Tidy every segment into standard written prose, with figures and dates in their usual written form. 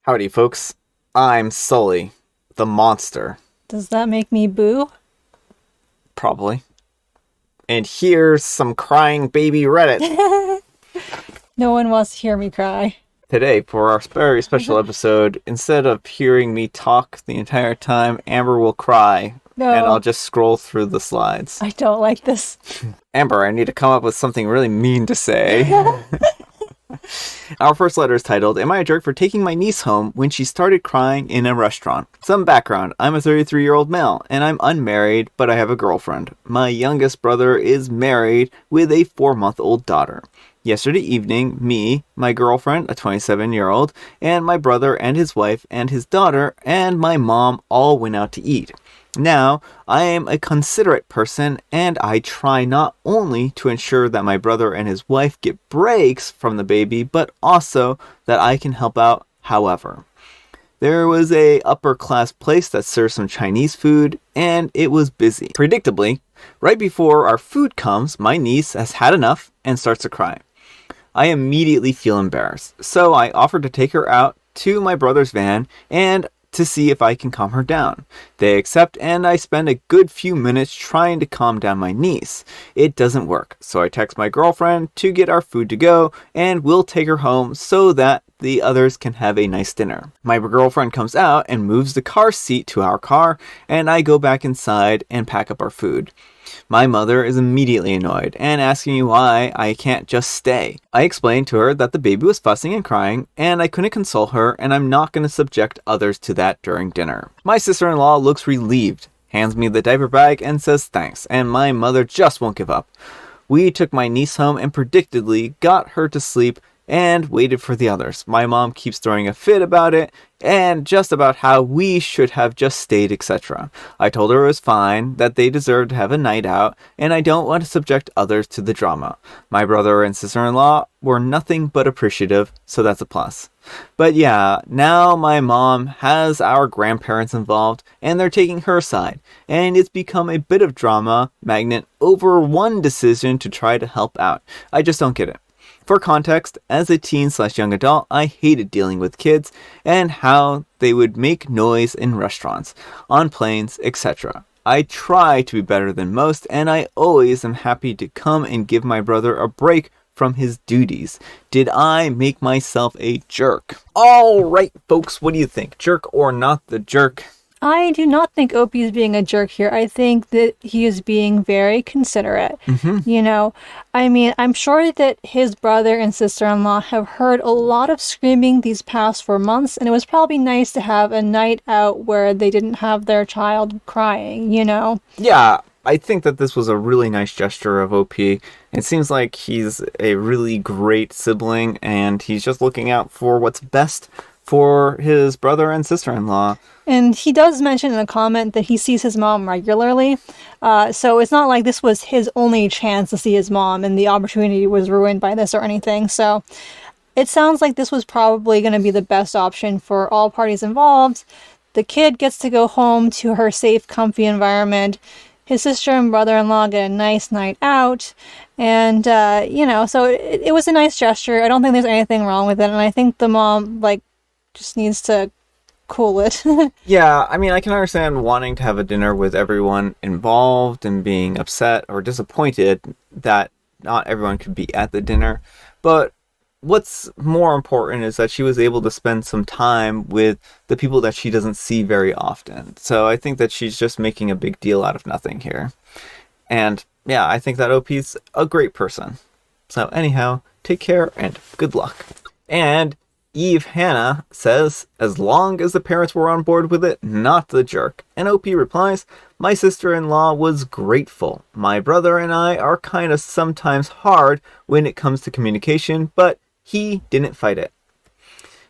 Howdy, folks. I'm Sully, the monster. Does that make me boo? Probably. And here's some crying baby Reddit. No one wants to hear me cry. Today, for our very special episode, instead of hearing me talk the entire time, Amber will cry. No. And I'll just scroll through the slides. I don't like this. Amber, I need to come up with something really mean to say. Our first letter is titled, Am I a Jerk for Taking My Niece Home When She Started Crying in a Restaurant? Some background. I'm a 33-year-old male, and I'm unmarried, but I have a girlfriend. My youngest brother is married with a 4-month-old daughter. Yesterday evening, me, my girlfriend, a 27-year-old, and my brother and his wife and his daughter and my mom all went out to eat. Now, I am a considerate person, and I try not only to ensure that my brother and his wife get breaks from the baby, but also that I can help out however. There was a upper-class place that served some Chinese food, and it was busy. Predictably, right before our food comes, my niece has had enough and starts to cry. I immediately feel embarrassed, so I offered to take her out to my brother's van and to see if I can calm her down. They accept, and I spend a good few minutes trying to calm down my niece. It doesn't work, so I text my girlfriend to get our food to go, and we'll take her home so that the others can have a nice dinner. My girlfriend comes out and moves the car seat to our car, and I go back inside and pack up our food. My mother is immediately annoyed and asking me why I can't just stay. I explained to her that the baby was fussing and crying and I couldn't console her and I'm not going to subject others to that during dinner. My sister-in-law looks relieved, hands me the diaper bag and says thanks, and my mother just won't give up. We took my niece home and predictably got her to sleep and waited for the others. My mom keeps throwing a fit about it and just about how we should have just stayed, etc. I told her it was fine, that they deserved to have a night out, and I don't want to subject others to the drama. My brother and sister-in-law were nothing but appreciative, so that's a plus. But yeah, now my mom has our grandparents involved, and they're taking her side, and it's become a bit of drama magnet over one decision to try to help out. I just don't get it. For context, as a teen/young adult, I hated dealing with kids and how they would make noise in restaurants, on planes, etc. I try to be better than most, and I always am happy to come and give my brother a break from his duties. Did I make myself a jerk? Alright, folks, what do you think? Jerk or not the jerk? I do not think Opie is being a jerk here. I think that he is being very considerate. You know, I mean, I'm sure that his brother and sister-in-law have heard a lot of screaming these past 4 months, and it was probably nice to have a night out where they didn't have their child crying, you know? Yeah, I think that this was a really nice gesture of OP. It seems like he's a really great sibling, and he's just looking out for what's best for his brother and sister-in-law. And he does mention in a comment that he sees his mom regularly. So it's not like this was his only chance to see his mom and the opportunity was ruined by this or anything. So it sounds like this was probably going to be the best option for all parties involved. The kid gets to go home to her safe, comfy environment. His sister and brother-in-law get a nice night out. And, so it was a nice gesture. I don't think there's anything wrong with it. And I think the mom, just needs to cool it. Yeah, I mean, I can understand wanting to have a dinner with everyone involved and being upset or disappointed that not everyone could be at the dinner. But what's more important is that she was able to spend some time with the people that she doesn't see very often. So I think that she's just making a big deal out of nothing here. And yeah, I think that OP's a great person. So anyhow, take care and good luck. And Eve Hannah says, as long as the parents were on board with it, not the jerk. And OP replies, my sister-in-law was grateful. My brother and I are kind of sometimes hard when it comes to communication, but he didn't fight it.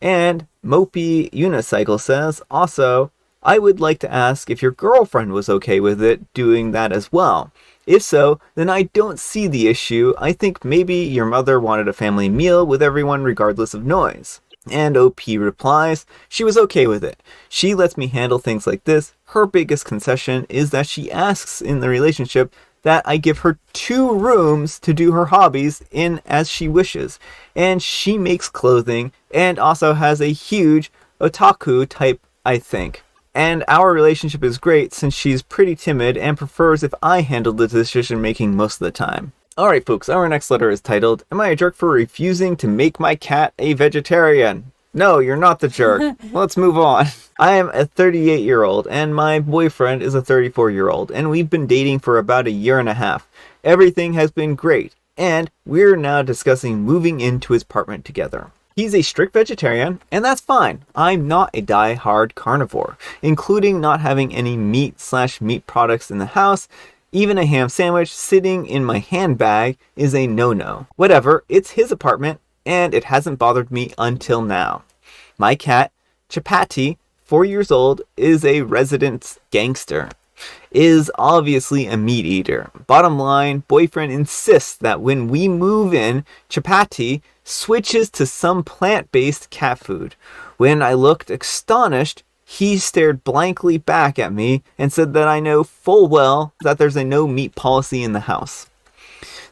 And Mopey Unicycle says, also, I would like to ask if your girlfriend was okay with it doing that as well. If so, then I don't see the issue. I think maybe your mother wanted a family meal with everyone regardless of noise. And OP replies, she was okay with it. She lets me handle things like this. Her biggest concession is that she asks in the relationship that I give her 2 rooms to do her hobbies in as she wishes. And she makes clothing and also has a huge otaku type, I think. And our relationship is great since she's pretty timid and prefers if I handle the decision making most of the time. Alright folks, our next letter is titled, Am I a jerk for refusing to make my cat a vegetarian? No, you're not the jerk. Let's move on. I am a 38-year-old and my boyfriend is a 34-year-old and we've been dating for about a year and a half. Everything has been great and we're now discussing moving into his apartment together. He's a strict vegetarian, and that's fine. I'm not a die-hard carnivore, including not having any meat/meat products in the house. Even a ham sandwich sitting in my handbag is a no-no. Whatever, it's his apartment, and it hasn't bothered me until now. My cat, Chapati, 4 years old, is a resident gangster. Is obviously a meat eater. Bottom line, boyfriend insists that when we move in, Chapati switches to some plant-based cat food. When I looked astonished, he stared blankly back at me and said that I know full well that there's a no meat policy in the house.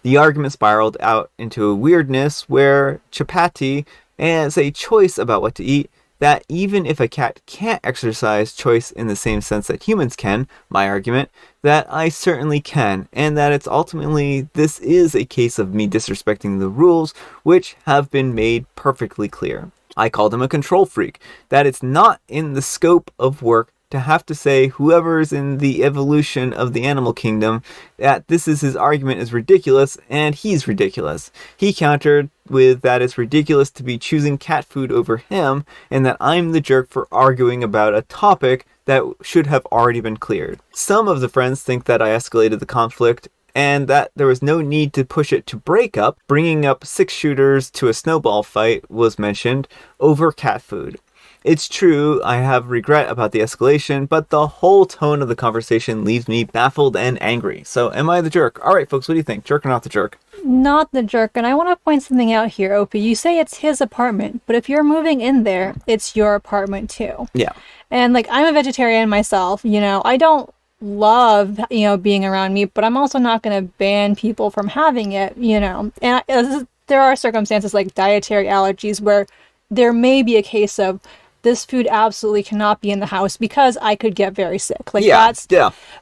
The argument spiraled out into a weirdness where Chapati has a choice about what to eat, that even if a cat can't exercise choice in the same sense that humans can, my argument, that I certainly can, and that it's ultimately, this is a case of me disrespecting the rules, which have been made perfectly clear. I called him a control freak, that it's not in the scope of work to have to say whoever's in the evolution of the animal kingdom that this is his argument is ridiculous and he's ridiculous. He countered with that it's ridiculous to be choosing cat food over him and that I'm the jerk for arguing about a topic that should have already been cleared. Some of the friends think that I escalated the conflict and that there was no need to push it to break up. Bringing up 6 shooters to a snowball fight was mentioned over cat food. It's true, I have regret about the escalation, but the whole tone of the conversation leaves me baffled and angry. So am I the jerk? Alright folks, what do you think? Jerk or not the jerk? Not the jerk, and I want to point something out here, Opie. You say it's his apartment, but if you're moving in there, it's your apartment too. Yeah. And like, I'm a vegetarian myself, I don't love, being around meat, but I'm also not going to ban people from having it, And there are circumstances like dietary allergies where there may be a case of this food absolutely cannot be in the house because I could get very sick. Yeah.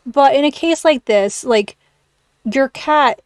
But in a case like this, like, your cat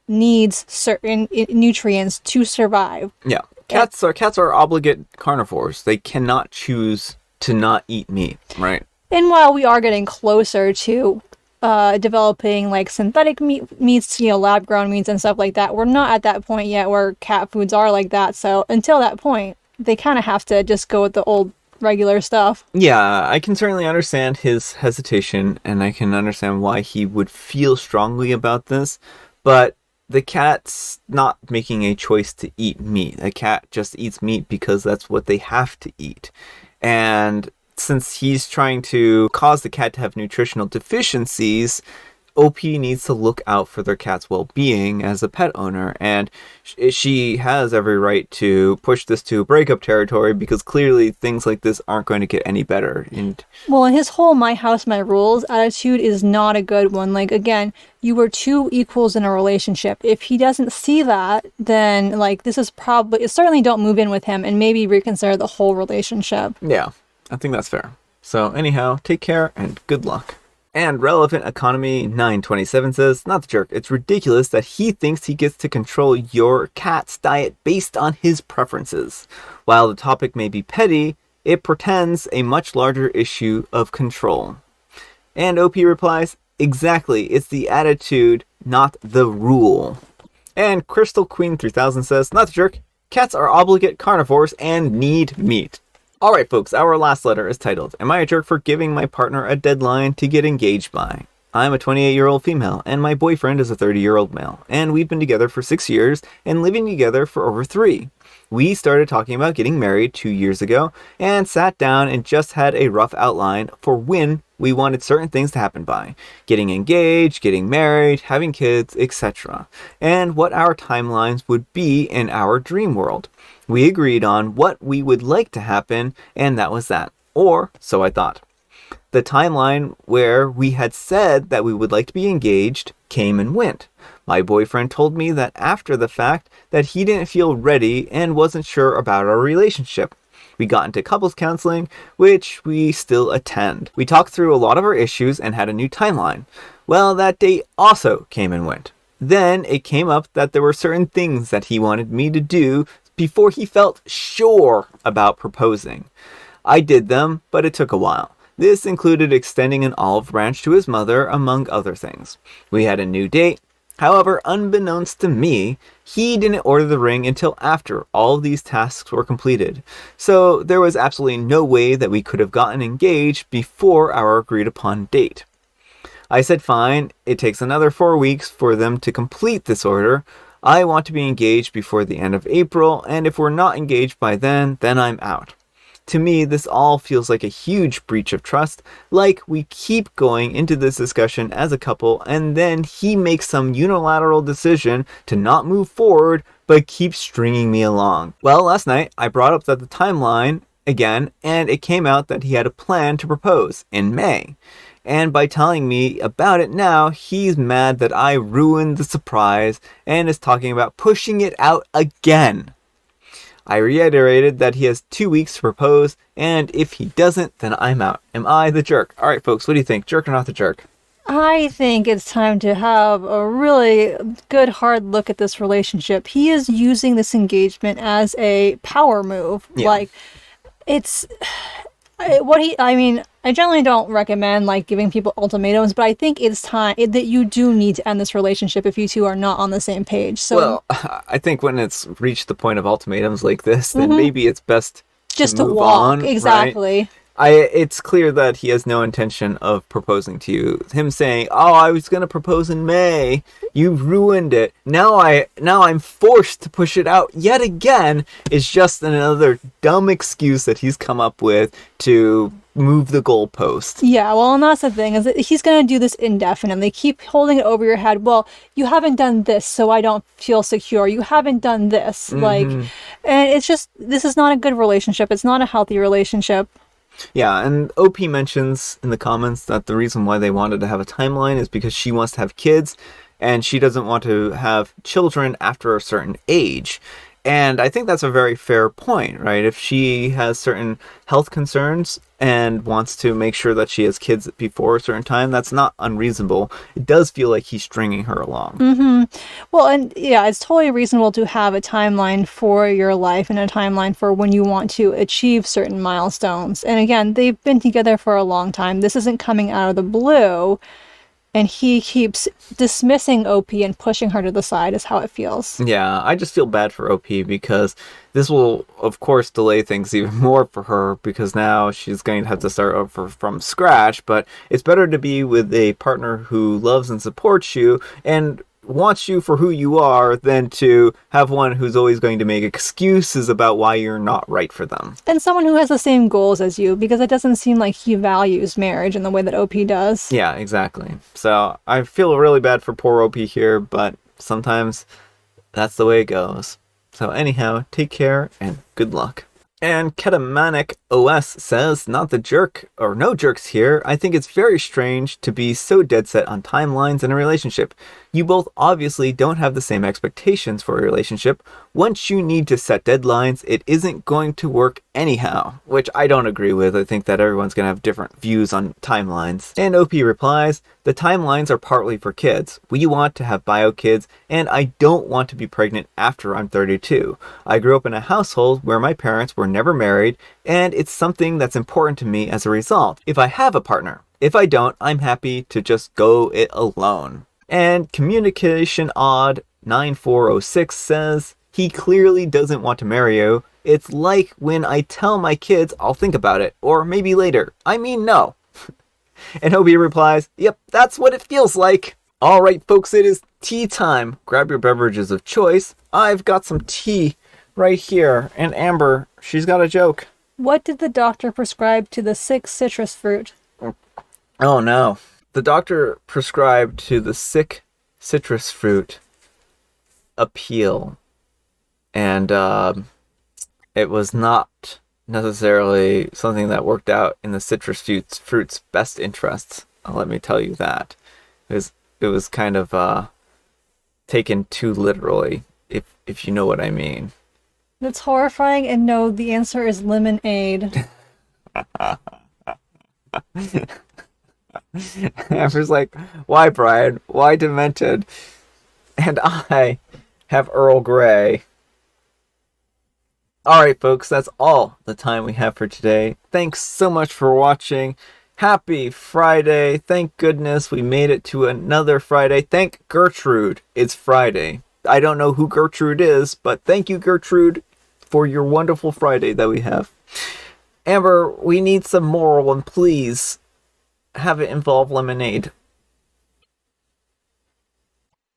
needs certain nutrients to survive. Yeah. Cats are obligate carnivores. They cannot choose to not eat meat, right? And while we are getting closer to developing like synthetic meats, lab grown meats and stuff like that, we're not at that point yet where cat foods are like that. So until that point, they kind of have to just go with the old regular stuff. Yeah, I can certainly understand his hesitation, and I can understand why he would feel strongly about this, but the cat's not making a choice to eat meat. A cat just eats meat because that's what they have to eat. And since he's trying to cause the cat to have nutritional deficiencies, OP needs to look out for their cat's well-being as a pet owner, and she has every right to push this to breakup territory because clearly things like this aren't going to get any better. And his whole "my house, my rules" attitude is not a good one. Like, again, you were two equals in a relationship. If he doesn't see that, then like this is certainly don't move in with him and maybe reconsider the whole relationship. Yeah, I think that's fair. So anyhow, take care and good luck. And Relevant Economy 927 says, not the jerk, it's ridiculous that he thinks he gets to control your cat's diet based on his preferences. While the topic may be petty, it portends a much larger issue of control. And OP replies, exactly, it's the attitude, not the rule. And Crystal Queen 3000 says, not the jerk, cats are obligate carnivores and need meat. Alright folks, our last letter is titled, Am I a jerk for giving my partner a deadline to get engaged by? I'm a 28-year-old female, and my boyfriend is a 30-year-old male, and we've been together for 6 years and living together for over 3. We started talking about getting married 2 years ago, and sat down and just had a rough outline for when we wanted certain things to happen by. Getting engaged, getting married, having kids, etc. And what our timelines would be in our dream world. We agreed on what we would like to happen, and that was that. Or, so I thought. The timeline where we had said that we would like to be engaged came and went. My boyfriend told me that after the fact that he didn't feel ready and wasn't sure about our relationship. We got into couples counseling, which we still attend. We talked through a lot of our issues and had a new timeline. Well, that date also came and went. Then it came up that there were certain things that he wanted me to do before he felt sure about proposing. I did them, but it took a while. This included extending an olive branch to his mother, among other things. We had a new date. However, unbeknownst to me, he didn't order the ring until after all of these tasks were completed. So there was absolutely no way that we could have gotten engaged before our agreed upon date. I said fine, it takes another 4 weeks for them to complete this order. I want to be engaged before the end of April, and if we're not engaged by then I'm out. To me, this all feels like a huge breach of trust, like we keep going into this discussion as a couple, and then he makes some unilateral decision to not move forward, but keep stringing me along. Well, last night, I brought up that the timeline again, and it came out that he had a plan to propose in May. And by telling me about it now, he's mad that I ruined the surprise and is talking about pushing it out again. I reiterated that he has 2 weeks to propose, and if he doesn't, then I'm out. Am I the jerk? All right, folks, what do you think? Jerk or not the jerk? I think it's time to have a really good hard look at this relationship. He is using this engagement as a power move. Yeah. Like, it's I generally don't recommend like giving people ultimatums, but I think it's time that you do need to end this relationship if you two are not on the same page. So, well, I think when it's reached the point of ultimatums like this, then maybe it's best just to to move walk. on, Exactly. right? It's clear that he has no intention of proposing to you. Him saying, "Oh, I was going to propose in May. You ruined it. Now I'm forced to push it out yet again," is just another dumb excuse that he's come up with to move the goalpost. Yeah, well, and that's the thing, is that he's going to do this indefinitely. Keep holding it over your head. Well, you haven't done this, so I don't feel secure. You haven't done this. And it's just, this is not a good relationship. It's not a healthy relationship. Yeah, and OP mentions in the comments that the reason why they wanted to have a timeline is because she wants to have kids, and she doesn't want to have children after a certain age. And I think that's a very fair point, right? If she has certain health concerns and wants to make sure that she has kids before a certain time, that's not unreasonable. It does feel like he's stringing her along. Well, and yeah, it's totally reasonable to have a timeline for your life and a timeline for when you want to achieve certain milestones. And again, they've been together for a long time. This isn't coming out of the blue. And he keeps dismissing OP and pushing her to the side is how it feels. Yeah, I just feel bad for OP because this will, of course, delay things even more for her because now she's going to have to start over from scratch. But it's better to be with a partner who loves and supports you and wants you for who you are than to have one who's always going to make excuses about why you're not right for them. And someone who has the same goals as you, because it doesn't seem like he values marriage in the way that OP does. Yeah, exactly. So I feel really bad for poor OP here, but sometimes that's the way it goes. So anyhow, take care and good luck. And Ketamanic OS says, not the jerk, or no jerks here. I think it's very strange to be so dead set on timelines in a relationship. You both obviously don't have the same expectations for a relationship. Once you need to set deadlines, it isn't going to work anyhow. Which I don't agree with. I think that everyone's going to have different views on timelines. And OP replies, the timelines are partly for kids. We want to have bio kids, and I don't want to be pregnant after I'm 32. I grew up in a household where my parents were never married, and it's something that's important to me as a result. If I have a partner. If I don't, I'm happy to just go it alone. And Communication Odd 9406 says, he clearly doesn't want to marry you. It's like when I tell my kids I'll think about it, or maybe later. I mean, no. And Hobie replies, yep, that's what it feels like. All right, folks, it is tea time. Grab your beverages of choice. I've got some tea right here. And Amber, she's got a joke. What did the doctor prescribe to the sick citrus fruit? Oh, no. The doctor prescribed to the sick citrus fruit a peel. And it was not necessarily something that worked out in the citrus fruit's best interests. Let me tell you that. It was kind of taken too literally, if you know what I mean. That's horrifying, and no, the answer is lemonade. Amber's like, why, Brian? Why demented? And I have Earl Grey. Alright, folks, that's all the time we have for today. Thanks so much for watching. Happy Friday. Thank goodness we made it to another Friday. Thank Gertrude. It's Friday. I don't know who Gertrude is, but thank you, Gertrude, for your wonderful Friday that we have. Amber, we need some moral, and please have it involve lemonade.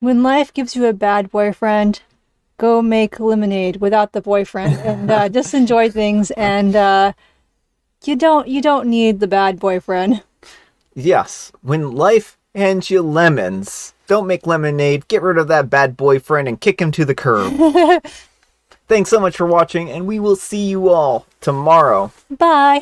When life gives you a bad boyfriend, go make lemonade without the boyfriend and just enjoy things. And you don't need the bad boyfriend. Yes, when life hands you lemons, don't make lemonade. Get rid of that bad boyfriend and kick him to the curb. Thanks so much for watching, and we will see you all tomorrow. Bye.